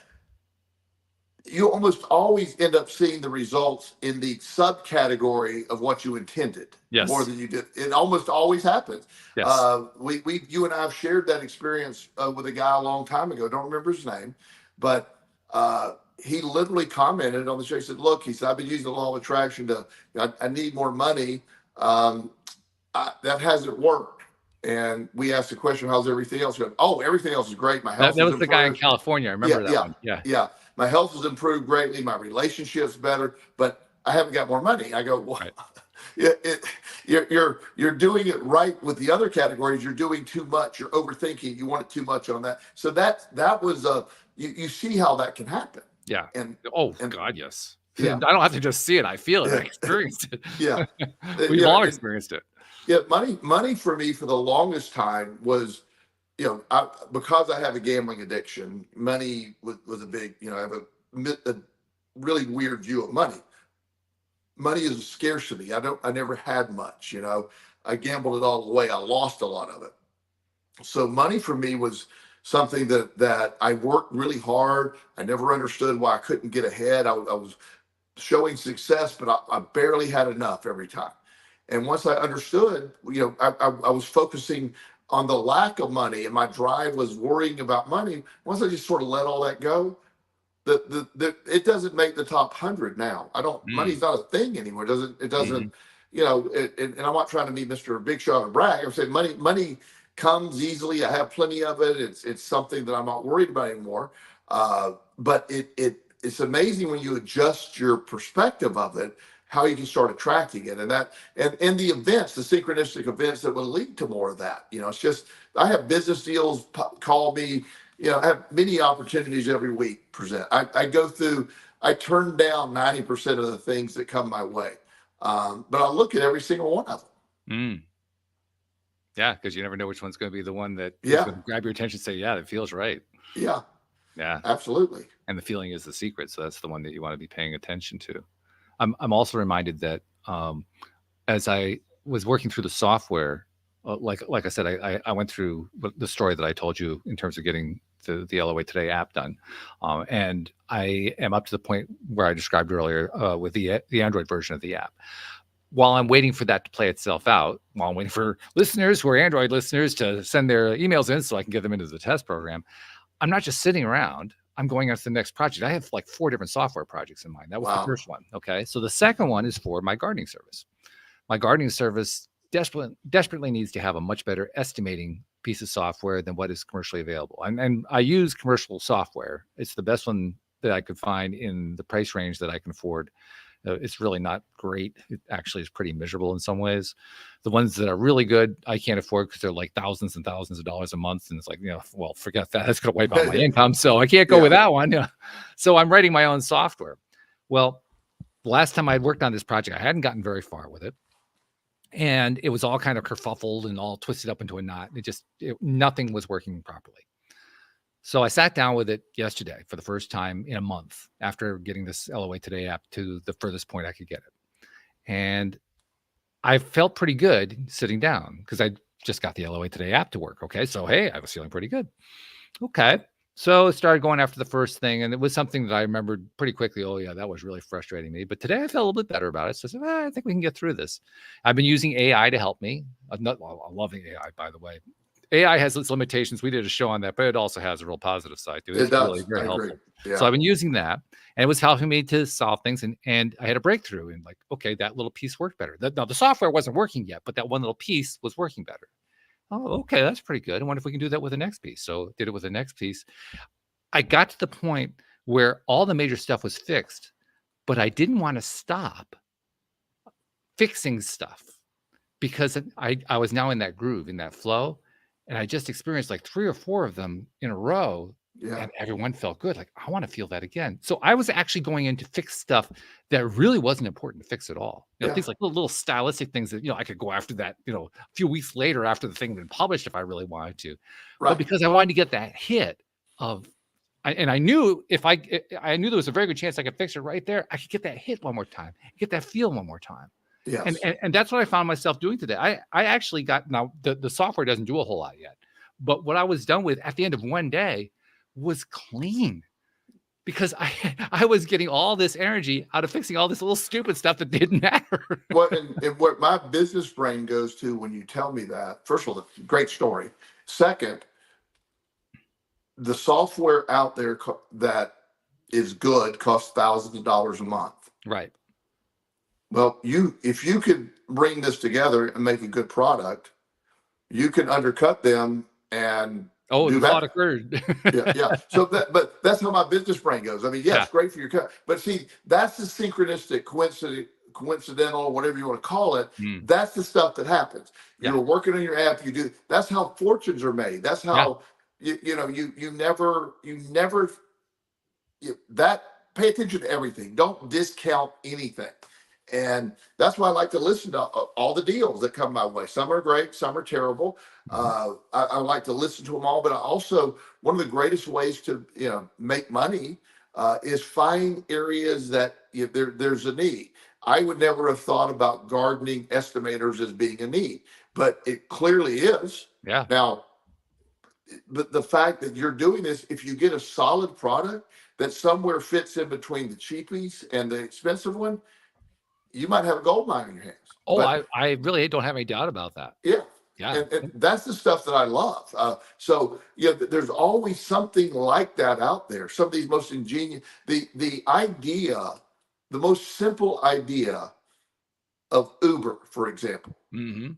you almost always end up seeing the results in the subcategory of what you intended more Yes. than you did. It almost always happens. Yes. You and I have shared that experience with a guy a long time ago. Don't remember his name, but he literally commented on the show. He said, "Look," he said, "I've been using the law of attraction to. I need more money. That hasn't worked." And we asked the question, "How's everything else going?" "Oh, everything else is great. My health That is was the guy in improved." California. I Yeah, remember that yeah, one. Yeah. yeah. My health has improved greatly. My relationship's better, but I haven't got more money. I go, well, Right. you're doing it right with the other categories. You're doing too much. You're overthinking. You want it too much on that. So that was you see how that can happen. Yeah. And God, yes. Yeah. I don't have to just see it. I feel it. I experienced it. Yeah. We've all experienced it. Yeah. Money for me for the longest time was, because I have a gambling addiction, money was a big, I have a really weird view of money. Money is scarce to me. I never had much, I gambled it all away. I lost a lot of it. So money for me was something that I worked really hard. I never understood why I couldn't get ahead. I was showing success, but I barely had enough every time. And once I understood, I was focusing on the lack of money, and my drive was worrying about money. Once I just sort of let all that go, it doesn't make the top 100 now. Money's not a thing anymore. It doesn't, and I'm not trying to be Mr. Big Shot or brag. I'm saying money comes easily. I have plenty of it. It's something that I'm not worried about anymore. But it's amazing when you adjust your perspective of it, how you can start attracting it, and the events, the synchronistic events that will lead to more of that. It's just, I have business deals call me. I have many opportunities every week present. I turn down 90% of the things that come my way, but I look at every single one of them. Yeah, because you never know which one's going to be the one that is going to grab your attention and say, yeah, that feels right. Yeah. Yeah. Absolutely. And the feeling is the secret. So that's the one that you want to be paying attention to. I'm also reminded that as I was working through the software, like I said, I went through the story that I told you in terms of getting the LOA Today app done. And I am up to the point where I described earlier with the Android version of the app. While I'm waiting for that to play itself out, while I'm waiting for listeners who are Android listeners to send their emails in so I can get them into the test program, I'm not just sitting around. I'm going on to the next project. I have like 4 different software projects in mind. That was the first one. Okay. So the second one is for my gardening service. My gardening service desperately needs to have a much better estimating piece of software than what is commercially available. And I use commercial software. It's the best one that I could find in the price range that I can afford. It's really not great. It actually is pretty miserable in some ways. The ones that are really good, I can't afford because they're like thousands and thousands of dollars a month. And it's like, well, forget that. That's going to wipe out my income. So I can't go with that one. So I'm writing my own software. Well, the last time I'd worked on this project, I hadn't gotten very far with it. And it was all kind of kerfuffled and all twisted up into a knot. Nothing was working properly. So I sat down with it yesterday for the first time in a month after getting this LOA Today app to the furthest point I could get it. And I felt pretty good sitting down because I just got the LOA Today app to work. Okay. So, hey, I was feeling pretty good. Okay. So I started going after the first thing, and it was something that I remembered pretty quickly. Oh, yeah, that was really frustrating me. But today I felt a little bit better about it. So I said, I think we can get through this. I've been using AI to help me. I'm loving AI, by the way. AI has its limitations. We did a show on that, but it also has a real positive side to it. It's really very helpful. Yeah. So I've been using that, and it was helping me to solve things. And I had a breakthrough in like, okay, that little piece worked better. Now the software wasn't working yet, but that one little piece was working better. Oh, okay, that's pretty good. I wonder if we can do that with the next piece. So did it with the next piece. I got to the point where all the major stuff was fixed, but I didn't want to stop fixing stuff because I was now in that groove, in that flow. And I just experienced like 3 or 4 of them in a row. Yeah. And everyone felt good. Like, I want to feel that again. So I was actually going in to fix stuff that really wasn't important to fix at all. Things like little stylistic things that, I could go after that, a few weeks later after the thing had been published if I really wanted to. Right. But because I wanted to get that hit of, and I knew I knew there was a very good chance I could fix it right there. I could get that hit one more time, get that feel one more time. Yes. And that's what I found myself doing today. I actually got, now the software doesn't do a whole lot yet, but what I was done with at the end of one day was clean. because I was getting all this energy out of fixing all this little stupid stuff that didn't matter. Well, and what my business brain goes to when you tell me that, first of all, great story. Second, the software out there that is good costs thousands of dollars a month. Right. Well, if you could bring this together and make a good product, you can undercut them and the do thought that. occurred. Yeah. So but that's how my business brain goes. I mean, yeah, it's great for your cut, but see, that's the synchronistic, coincidental, whatever you want to call it. That's the stuff that happens. You're working on your app. That's how fortunes are made. That's how you never pay attention to everything. Don't discount anything. And that's why I like to listen to all the deals that come my way. Some are great, some are terrible. I like to listen to them all, but I also, one of the greatest ways to make money is find areas that there's a need. I would never have thought about gardening estimators as being a need, but it clearly is. Yeah. Now, the fact that you're doing this, if you get a solid product that somewhere fits in between the cheapies and the expensive one, you might have a gold mine in your hands. Oh, I really don't have any doubt about that. Yeah. Yeah. And that's the stuff that I love. So there's always something like that out there. Some of these most ingenious, the idea, the most simple idea of Uber, for example. Mm-hmm.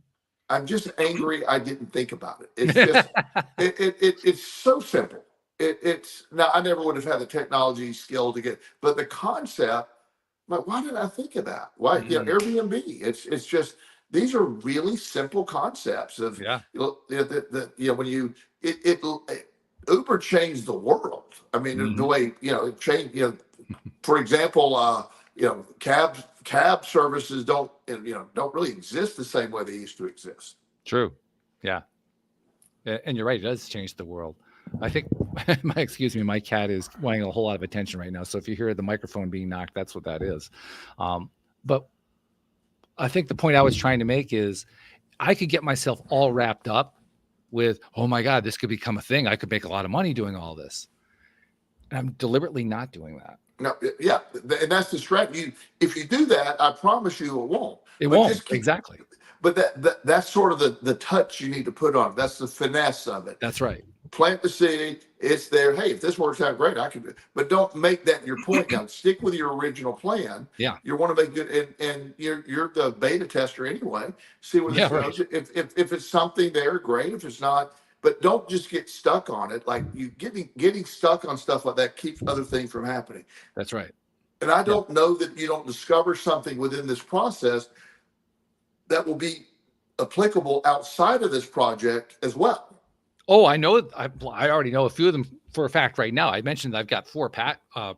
I'm just angry I didn't think about it. It's just it's so simple. It's now, I never would have had the technology skill to get, but the concept, like, why didn't I think of that? Why, Airbnb? It's just, these are really simple concepts of when Uber changed the world. I mean, the way it changed. For example, cab services don't really exist the same way they used to exist. True. Yeah. And you're right. It does change the world. I think my cat is wanting a whole lot of attention right now. So if you hear the microphone being knocked, that's what that is. But I think the point I was trying to make is I could get myself all wrapped up with, oh my God, this could become a thing. I could make a lot of money doing all this. And I'm deliberately not doing that. No, yeah. And that's the strategy. If you do that, I promise you it won't. It won't. Exactly. But that's sort of the touch you need to put on it. That's the finesse of it. That's right. Plant the seed. It's there. Hey, if this works out great, I can do it. But don't make that your point now. Stick with your original plan. Yeah. You want to make good, and you're the beta tester anyway. See what this goes. If it's something there, great. If it's not, but don't just get stuck on it. Like you getting stuck on stuff like that keeps other things from happening. That's right. And I don't know that you don't discover something within this process that will be applicable outside of this project as well. Oh, I know. I already know a few of them for a fact right now. I mentioned I've got 4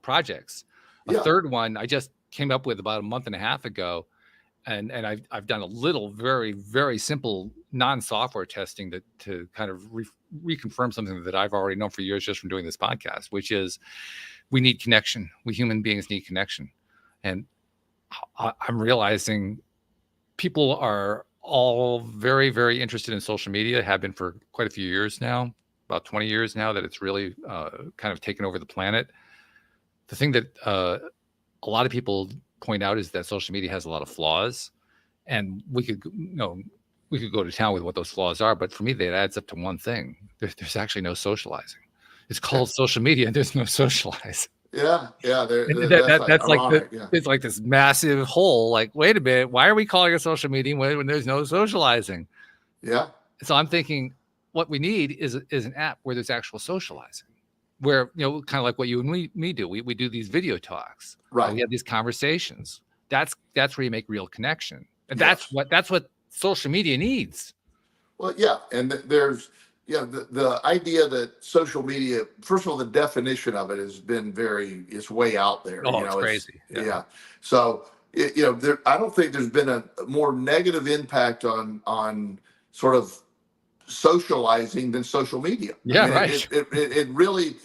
projects. A third one I just came up with about a month and a half ago, and I've done a little very, very simple non-software testing to kind of reconfirm something that I've already known for years just from doing this podcast, which is we need connection. We human beings need connection, and I'm realizing people are all very, very interested in social media, have been for quite a few years now, about 20 years now, that it's really kind of taken over the planet. The thing that a lot of people point out is that social media has a lot of flaws, and we could go to town with what those flaws are. But for me, that adds up to one thing. There's actually no socializing. It's called social media, and there's no socializing. Yeah. That's like it's like this massive hole. Like, wait a minute, why are we calling it social media when there's no socializing? Yeah. So I'm thinking, what we need is an app where there's actual socializing, where kind of like what you and me do. We do these video talks. Right. We have these conversations. That's where you make real connection, and that's what social media needs. Well, yeah, and there's. Yeah, the idea that social media, first of all, the definition of it has been it's way out there. Oh, it's crazy. Yeah. So, I don't think there's been a more negative impact on sort of socializing than social media. Yeah, right. It really,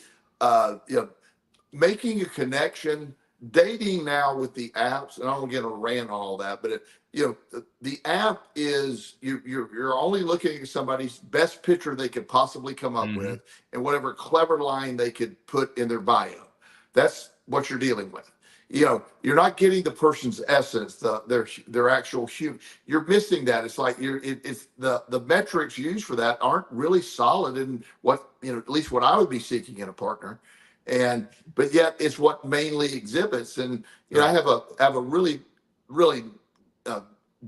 making a connection, dating now with the apps, and I don't get a rant on all that, but the app is you're only looking at somebody's best picture they could possibly come up with, and whatever clever line they could put in their bio. that's what you're dealing with. You're not getting the person's essence, their actual human. You're missing that. It's like it's the metrics used for that aren't really solid in what, at least what I would be seeking in a partner. But yet it's what mainly exhibits. And I have a really, really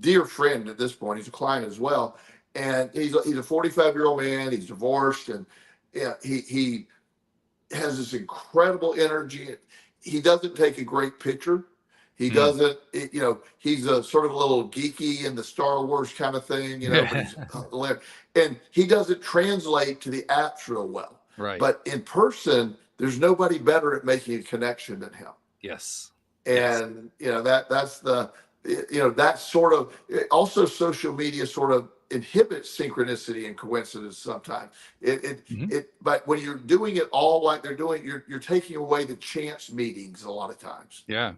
dear friend at this point. He's a client as well, and he's a 45-year-old man. He's divorced, and he has this incredible energy. He doesn't take a great picture. He doesn't, he's a sort of a little geeky in the Star Wars kind of thing, but he's hilarious. And he doesn't translate to the apps real well. Right. But in person, there's nobody better at making a connection than him. Yes. And, that's that sort of, also social media sort of inhibits synchronicity and coincidence sometimes. But when you're doing it all like they're doing, you're taking away the chance meetings a lot of times. Yeah.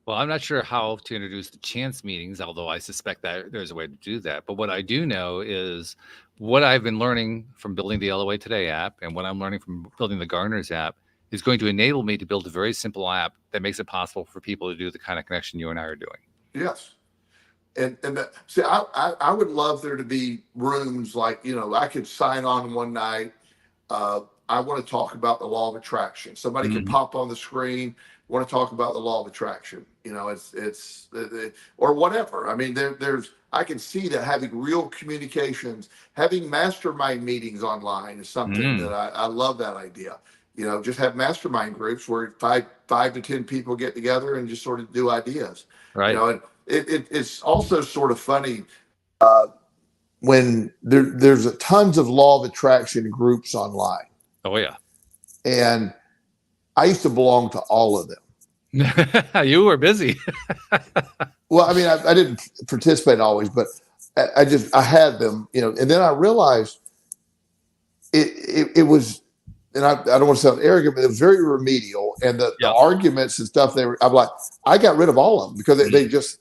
Well, I'm not sure how to introduce the chance meetings, although I suspect that there's a way to do that. But what I do know is what I've been learning from building the LOA Today app and what I'm learning from building the Gardeners app is going to enable me to build a very simple app that makes it possible for people to do the kind of connection you and I are doing. Yes. And see, I would love there to be rooms like, I could sign on one night. I want to talk about the law of attraction. Somebody can pop on the screen, want to talk about the law of attraction. Or whatever. I mean, I can see that having real communications, having mastermind meetings online is something that I love that idea. Just have mastermind groups where five to 10 people get together and just sort of do ideas. Right. And it's also sort of funny when there's tons of law of attraction groups online. Oh yeah. And I used to belong to all of them. You were busy. Well, I mean, I didn't participate always, but I had them, and then I realized it was, and I don't want to sound arrogant, but it was very remedial. And the arguments and stuff, I'm like, I got rid of all of them because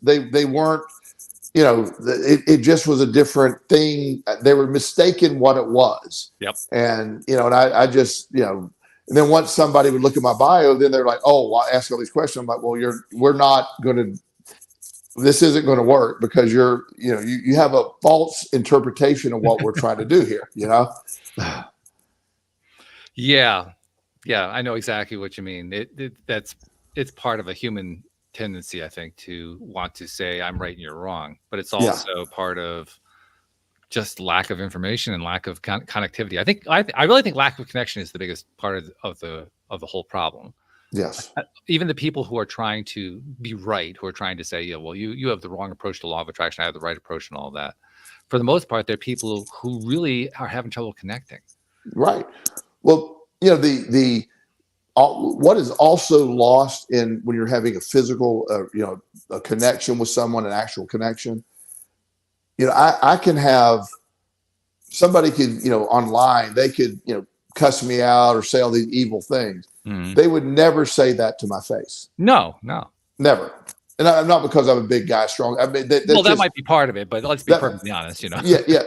they weren't, it just was a different thing. They were mistaken what it was. Yep. And, and I just, and then once somebody would look at my bio, then they're like, oh, well, I ask all these questions. I'm like, well, we're not going to, this isn't going to work because you have a false interpretation of what we're trying to do here, Yeah, I know exactly what you mean. It's part of a human tendency, I think, to want to say I'm right and you're wrong, but it's also part of just lack of information and lack of connectivity. I really think lack of connection is the biggest part of the whole problem. Yes. Even the people who are trying to be right, who are trying to say, well, you have the wrong approach to law of attraction, I have the right approach and all that. For the most part, they're people who really are having trouble connecting. Right. Well, what is also lost when you're having a physical, a connection with someone, an actual connection. I can have somebody could, online, they could, cuss me out or say all these evil things. They would never say that to my face. No, never. And I'm not because I'm a big guy, strong. I mean, that might be part of it, but let's be perfectly honest, Yeah,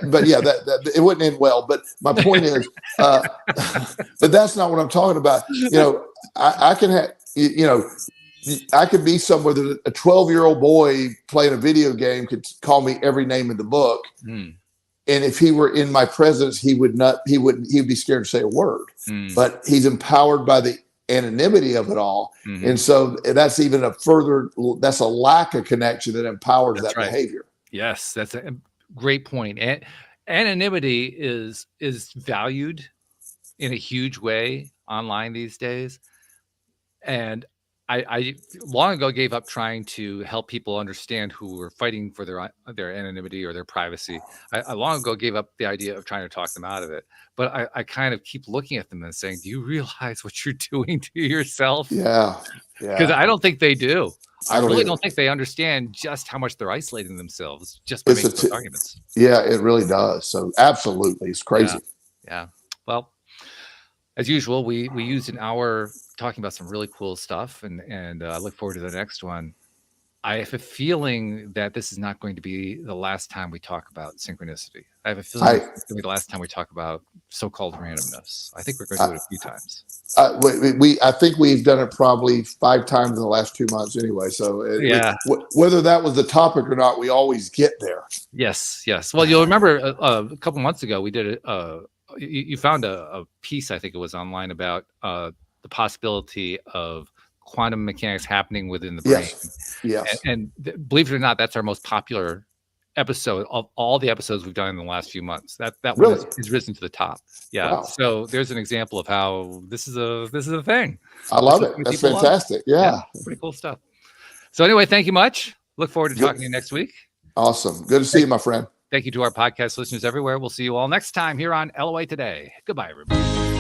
but that it wouldn't end well. But my point is, but that's not what I'm talking about. I can have, I could be somewhere that a 12-year-old boy playing a video game could call me every name in the book. And if he were in my presence, he'd be scared to say a word. But he's empowered by the anonymity of it all. And so that's even that's a lack of connection that empowers that behavior. Yes, that's a great point. And anonymity is valued in a huge way online these days. And I long ago gave up trying to help people understand who were fighting for their anonymity or their privacy. I long ago gave up the idea of trying to talk them out of it. But I kind of keep looking at them and saying, do you realize what you're doing to yourself? Yeah. Because I don't think they do. I really don't think they understand just how much they're isolating themselves just by making those arguments. Yeah, it really does. So absolutely. It's crazy. Yeah. Well, as usual, we used an hour talking about some really cool stuff, and I look forward to the next one. I have a feeling that this is not going to be the last time we talk about synchronicity. I have a feeling it's going to be the last time we talk about so-called randomness. I think we're going to do it a few times. I think we've done it probably 5 times in the last 2 months anyway. So whether that was the topic or not, we always get there. Yes. Well, you'll remember a couple months ago we did you found a piece, I think it was online, about the possibility of quantum mechanics happening within the brain. Yes. And believe it or not, that's our most popular episode of all the episodes we've done in the last few months. That really one is risen to the top. Yeah. Wow. So there's an example of how this is a thing. I love it. That's fantastic. Yeah. Pretty cool stuff. So anyway, thank you much. Look forward to talking to you next week. Awesome. Good to see you, my friend. Thank you to our podcast listeners everywhere. We'll see you all next time here on LOA Today. Goodbye, everybody.